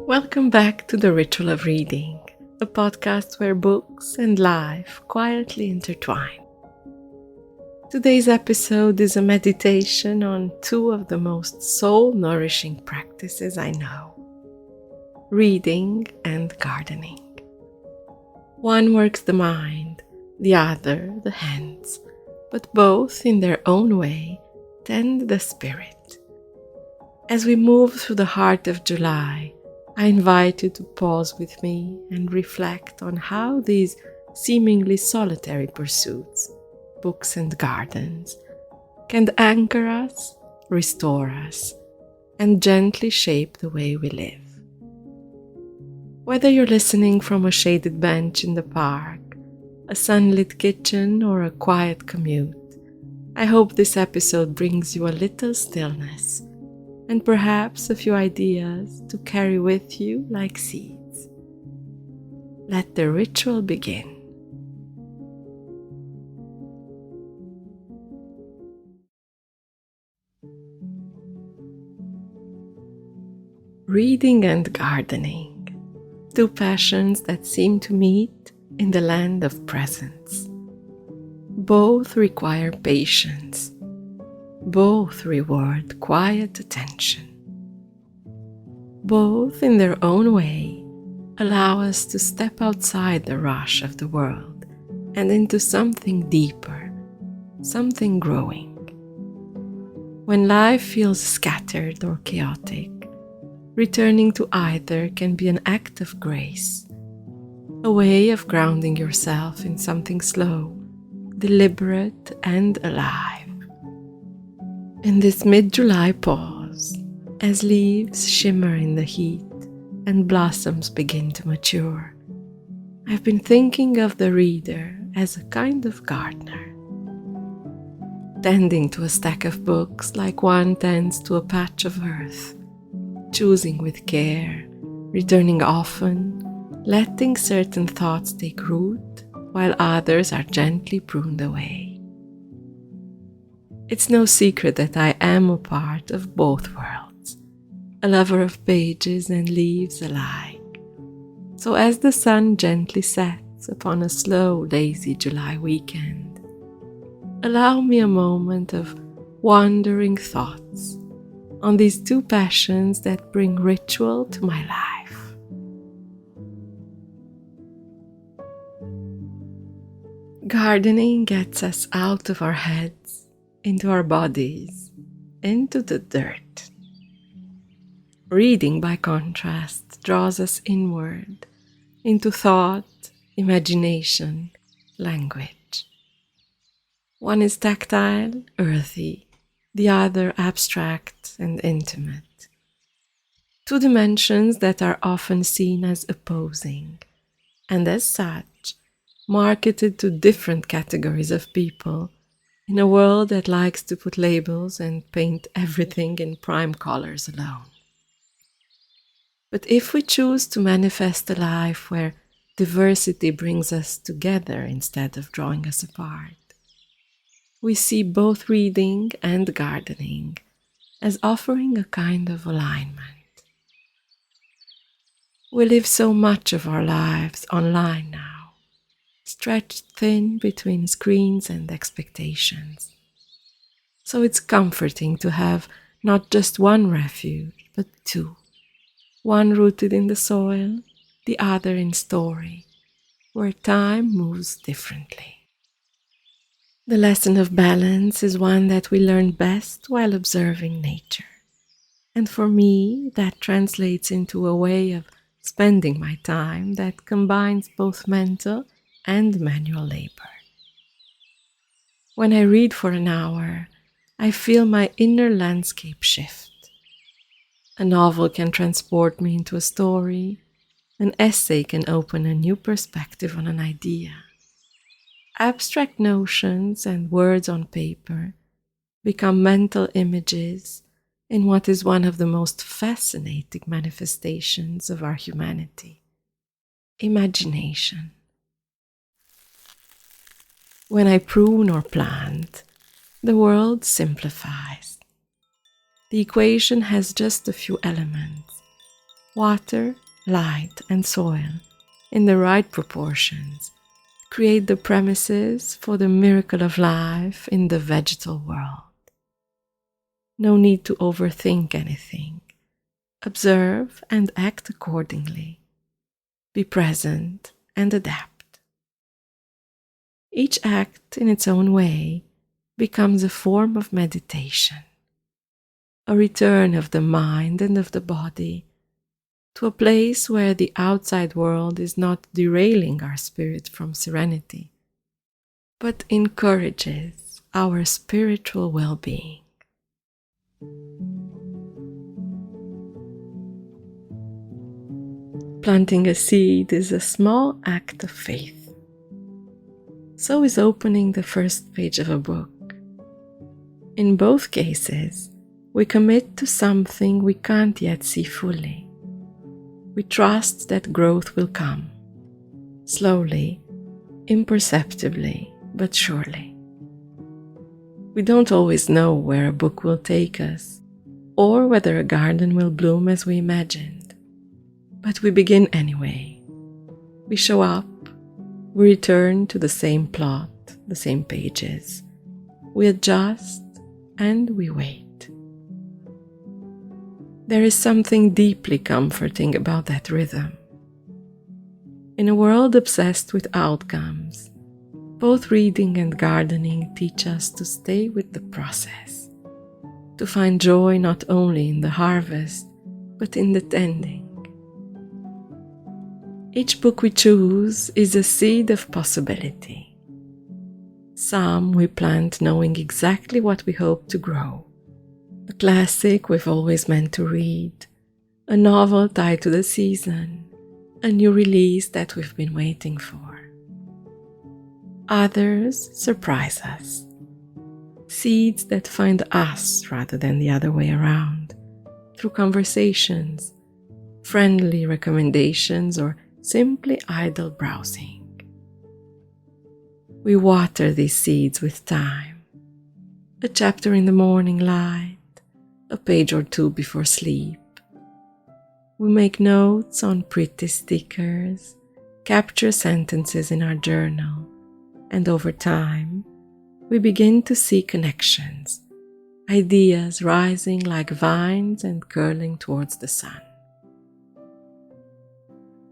Welcome back to The Ritual of Reading, a podcast where books and life quietly intertwine. Today's episode is a meditation on two of the most soul-nourishing practices I know: reading and gardening. One works the mind, the other the hands, but both in their own way tend the spirit. As we move through the heart of July, I invite you to pause with me and reflect on how these seemingly solitary pursuits, books and gardens, can anchor us, restore us, and gently shape the way we live. Whether you're listening from a shaded bench in the park, a sunlit kitchen, or a quiet commute, I hope this episode brings you a little stillness and perhaps a few ideas to carry with you like seeds. Let the ritual begin. Reading and gardening, two passions that seem to meet in the land of presence. Both require patience. Both reward quiet attention. Both, in their own way, allow us to step outside the rush of the world and into something deeper, something growing. When life feels scattered or chaotic, returning to either can be an act of grace, a way of grounding yourself in something slow, deliberate, and alive. In this mid-July pause, as leaves shimmer in the heat and blossoms begin to mature, I've been thinking of the reader as a kind of gardener, tending to a stack of books like one tends to a patch of earth, choosing with care, returning often, letting certain thoughts take root while others are gently pruned away. It's no secret that I am a part of both worlds, a lover of pages and leaves alike. So as the sun gently sets upon a slow, lazy July weekend, allow me a moment of wandering thoughts on these two passions that bring ritual to my life. Gardening gets us out of our heads, into our bodies, into the dirt. Reading, by contrast, draws us inward, into thought, imagination, language. One is tactile, earthy, the other abstract and intimate. Two dimensions that are often seen as opposing, and as such, marketed to different categories of people in a world that likes to put labels and paint everything in prime colors alone. But if we choose to manifest a life where diversity brings us together instead of drawing us apart, we see both reading and gardening as offering a kind of alignment. We live so much of our lives online now, stretched thin between screens and expectations. So it's comforting to have not just one refuge, but two. One rooted in the soil, the other in story, where time moves differently. The lesson of balance is one that we learn best while observing nature. And for me, that translates into a way of spending my time that combines both mental and manual labor. When I read for an hour, I feel my inner landscape shift. A novel can transport me into a story. An essay can open a new perspective on an idea. Abstract notions and words on paper become mental images in what is one of the most fascinating manifestations of our humanity: imagination. When I prune or plant, the world simplifies. The equation has just a few elements: water, light, and soil, in the right proportions, create the premises for the miracle of life in the vegetal world. No need to overthink anything. Observe and act accordingly. Be present and adapt. Each act in its own way becomes a form of meditation, a return of the mind and of the body to a place where the outside world is not derailing our spirit from serenity, but encourages our spiritual well-being. Planting a seed is a small act of faith. So is opening the first page of a book. In both cases, we commit to something we can't yet see fully. We trust that growth will come, slowly, imperceptibly, but surely. We don't always know where a book will take us, or whether a garden will bloom as we imagined. But we begin anyway. We show up, we return to the same plot, the same pages. We adjust and we wait. There is something deeply comforting about that rhythm. In a world obsessed with outcomes, both reading and gardening teach us to stay with the process, to find joy not only in the harvest, but in the tending. Each book we choose is a seed of possibility. Some we plant knowing exactly what we hope to grow. A classic we've always meant to read, a novel tied to the season, a new release that we've been waiting for. Others surprise us, seeds that find us rather than the other way around, through conversations, friendly recommendations, or simply idle browsing. We water these seeds with time, a chapter in the morning light, a page or two before sleep. We make notes on pretty stickers, capture sentences in our journal, and over time, we begin to see connections, ideas rising like vines and curling towards the sun.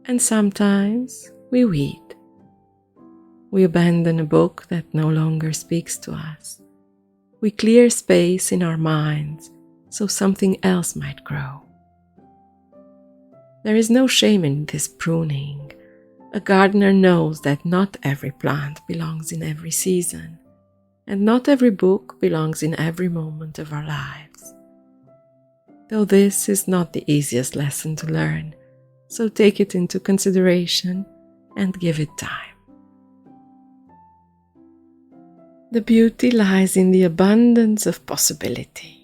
And sometimes we weed. We abandon a book that no longer speaks to us. We clear space in our minds so something else might grow. There is no shame in this pruning. A gardener knows that not every plant belongs in every season, and not every book belongs in every moment of our lives. Though this is not the easiest lesson to learn, so take it into consideration and give it time. The beauty lies in the abundance of possibility.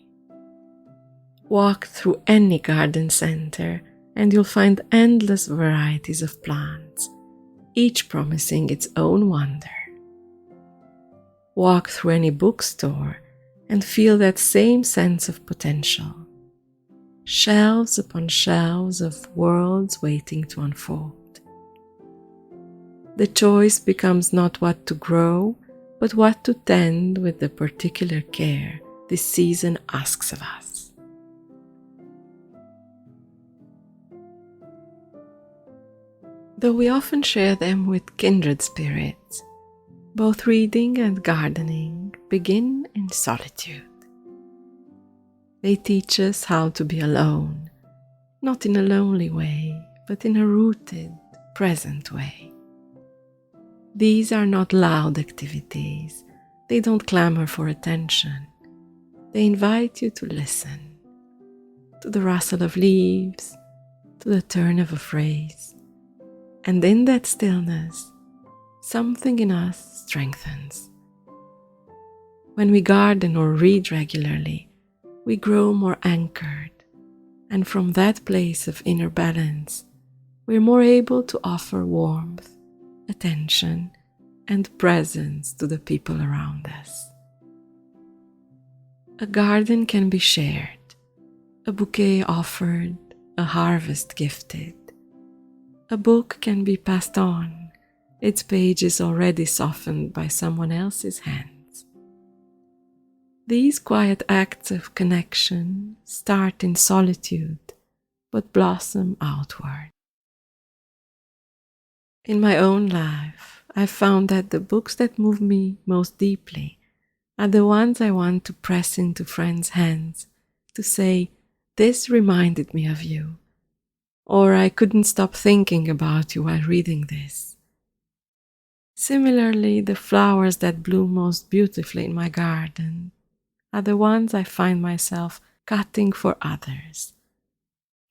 Walk through any garden center and you'll find endless varieties of plants, each promising its own wonder. Walk through any bookstore and feel that same sense of potential. Shelves upon shelves of worlds waiting to unfold. The choice becomes not what to grow, but what to tend with the particular care this season asks of us. Though we often share them with kindred spirits, both reading and gardening begin in solitude. They teach us how to be alone, not in a lonely way, but in a rooted, present way. These are not loud activities. They don't clamor for attention. They invite you to listen, to the rustle of leaves, to the turn of a phrase. And in that stillness, something in us strengthens. When we garden or read regularly, we grow more anchored, and from that place of inner balance, we're more able to offer warmth, attention, and presence to the people around us. A garden can be shared, A bouquet offered, a harvest gifted. A book can be passed on, its pages already softened by someone else's hands. These quiet acts of connection start in solitude, but blossom outward. In my own life, I've found that the books that move me most deeply are the ones I want to press into friends' hands to say, "This reminded me of you," or "I couldn't stop thinking about you while reading this." Similarly, the flowers that bloom most beautifully in my garden are the ones I find myself cutting for others,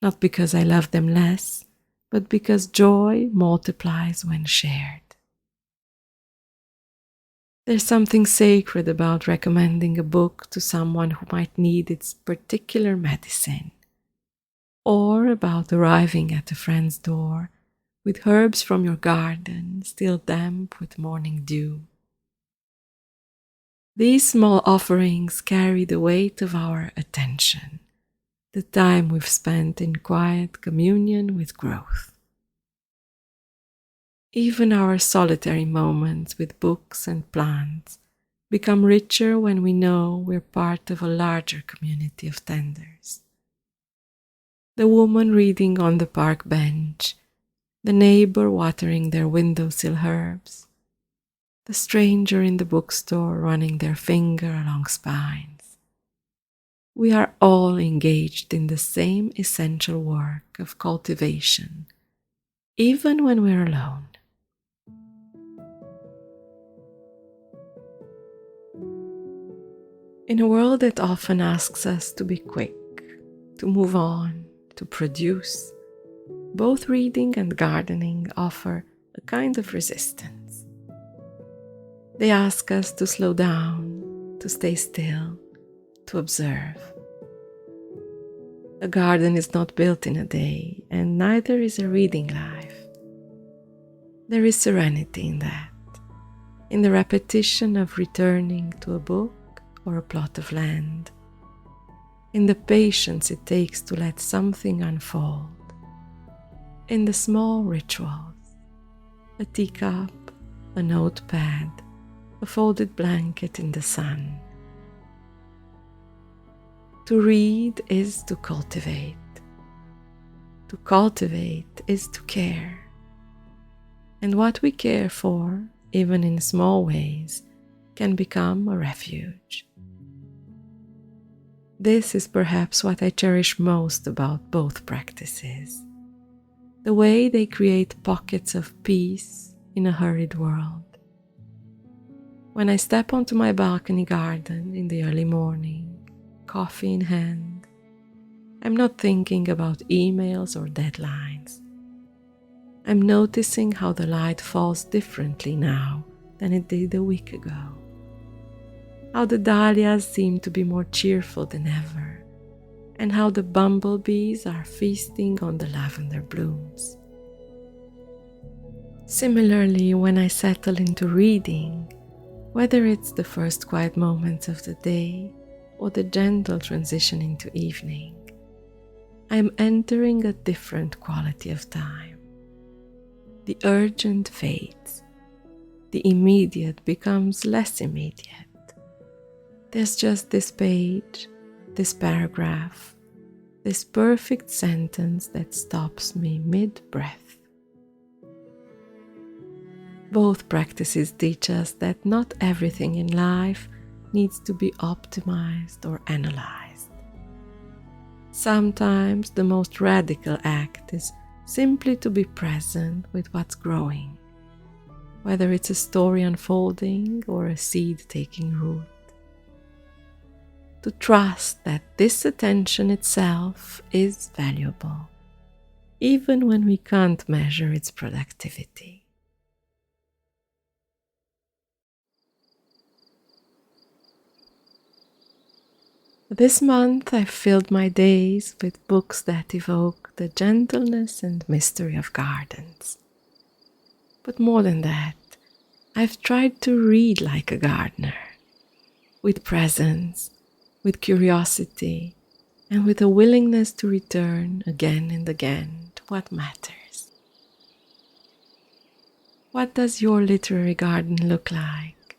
not because I love them less, but because joy multiplies when shared. There's something sacred about recommending a book to someone who might need its particular medicine, or about arriving at a friend's door with herbs from your garden still damp with morning dew. These small offerings carry the weight of our attention, the time we've spent in quiet communion with growth. Even our solitary moments with books and plants become richer when we know we're part of a larger community of tenders. The woman reading on the park bench, the neighbor watering their windowsill herbs, the stranger in the bookstore running their finger along spines. We are all engaged in the same essential work of cultivation, even when we're alone. In a world that often asks us to be quick, to move on, to produce, both reading and gardening offer a kind of resistance. They ask us to slow down, to stay still, to observe. A garden is not built in a day, and neither is a reading life. There is serenity in that, in the repetition of returning to a book or a plot of land, in the patience it takes to let something unfold, in the small rituals, a teacup, a notepad, a folded blanket in the sun. To read is to cultivate. To cultivate is to care. And what we care for, even in small ways, can become a refuge. This is perhaps what I cherish most about both practices, the way they create pockets of peace in a hurried world. When I step onto my balcony garden in the early morning, coffee in hand, I'm not thinking about emails or deadlines. I'm noticing how the light falls differently now than it did a week ago. How the dahlias seem to be more cheerful than ever, and how the bumblebees are feasting on the lavender blooms. Similarly, when I settle into reading, whether it's the first quiet moments of the day or the gentle transition into evening, I am entering a different quality of time. The urgent fades. The immediate becomes less immediate. There's just this page, this paragraph, this perfect sentence that stops me mid-breath. Both practices teach us that not everything in life needs to be optimized or analyzed. Sometimes the most radical act is simply to be present with what's growing, whether it's a story unfolding or a seed taking root. To trust that this attention itself is valuable, even when we can't measure its productivity. This month I've filled my days with books that evoke the gentleness and mystery of gardens. But more than that, I've tried to read like a gardener, with presence, with curiosity, and with a willingness to return again and again to what matters. What does your literary garden look like?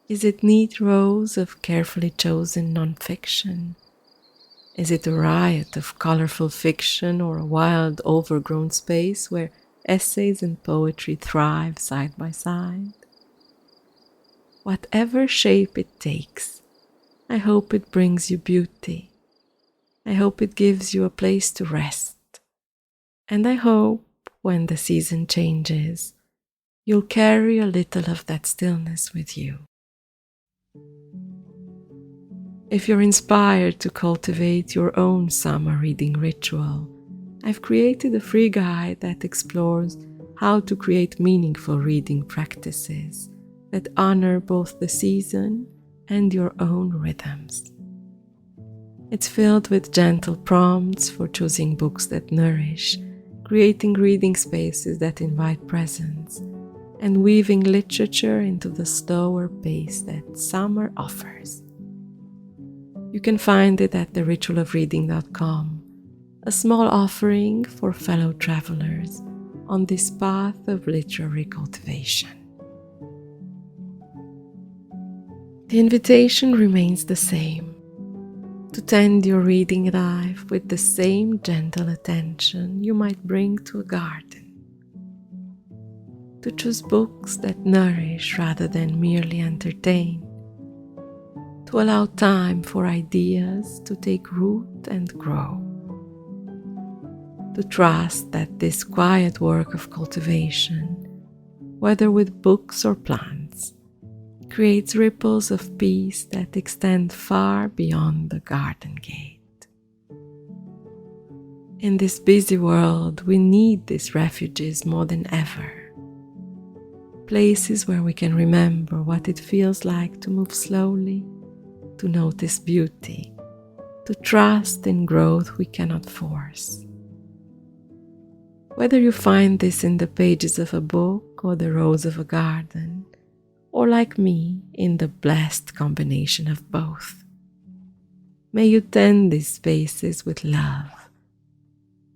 Is it neat rows of carefully chosen nonfiction? Is it a riot of colorful fiction or a wild, overgrown space where essays and poetry thrive side by side? Whatever shape it takes, I hope it brings you beauty. I hope it gives you a place to rest. And I hope, when the season changes, you'll carry a little of that stillness with you. If you're inspired to cultivate your own summer reading ritual, I've created a free guide that explores how to create meaningful reading practices that honor both the season and your own rhythms. It's filled with gentle prompts for choosing books that nourish, creating reading spaces that invite presence, and weaving literature into the slower pace that summer offers. You can find it at theritualofreading.com, a small offering for fellow travelers on this path of literary cultivation. The invitation remains the same: to tend your reading life with the same gentle attention you might bring to a garden. To choose books that nourish rather than merely entertain. To allow time for ideas to take root and grow. To trust that this quiet work of cultivation, whether with books or plants, creates ripples of peace that extend far beyond the garden gate. In this busy world, we need these refuges more than ever. Places where we can remember what it feels like to move slowly, to notice beauty, to trust in growth we cannot force. Whether you find this in the pages of a book or the rows of a garden, or like me, in the blessed combination of both, may you tend these spaces with love.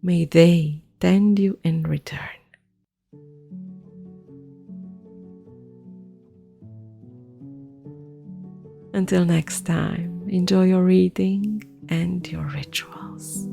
May they tend you in return. Until next time, enjoy your reading and your rituals.